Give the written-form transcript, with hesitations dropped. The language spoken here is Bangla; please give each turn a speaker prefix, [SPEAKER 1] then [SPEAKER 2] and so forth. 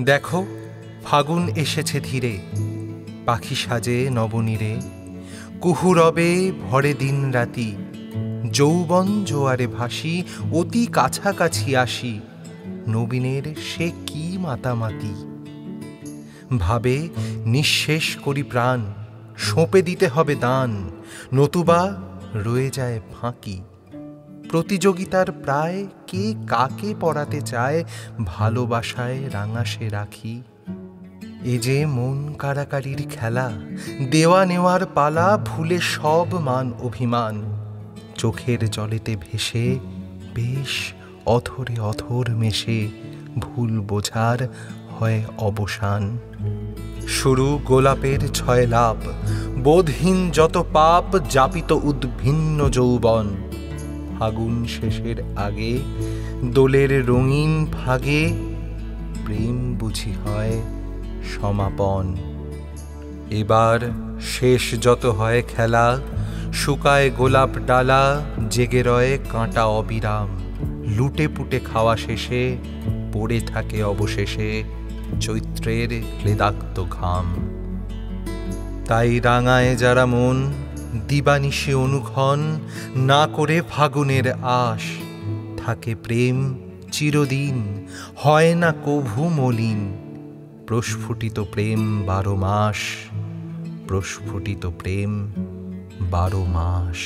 [SPEAKER 1] দেখো ফাগুন এসেছে ধীরে, পাখি সাজে নবনীরে, কুহুরবে ভরে দিন রাতি, যৌবন জোয়ারে ভাসি, অতি কাছাকাছি আসি, নবীনের সে কি মাতামাতি। ভাবে নিঃশেষ করি প্রাণ, সঁপে দিতে হবে দান, নতুবা রয়ে যায় ফাঁকি। প্রতিযোগিতার প্রায় কে কাকে পড়াতে চায়, ভালোবাসায় রাঙাশে রাখি। এ যে মন কাড়াকাড়ির খেলা, দেওয়া নেওয়ার পালা, ভুলে সব মান অভিমান, চোখের জলেতে ভেসে বেশ অথরে অথর মেশে, ভুল বোঝার হয় অবসান। শুরু গোলাপের ছয় লাপ, বোধহীন যত পাপ, যাপিত উদ্ভিন্ন যৌবন। ফাগুন শেষের আগে দোলের রঙিন ভাগে, প্রেম বুঝি হয় সমাপন। এবার শেষ যত হয় খেলা, শুকায় গোলাপ ডালা, জেগে রয়ে কাঁটা অবিরাম। লুটে পুটে খাওয়া শেষে পড়ে থাকে অবশেষে চৈত্রের ক্লেদাক্ত ঘাম। তাই রাঙায় যারা মন, দিবানিশি অনুক্ষণ, না করে ফাগুনের আশ। থাকে প্রেম চিরদিন, হয় না কভু মলিন, প্রস্ফুটিত প্রেম 12 মাস, প্রস্ফুটিত প্রেম 12 মাস।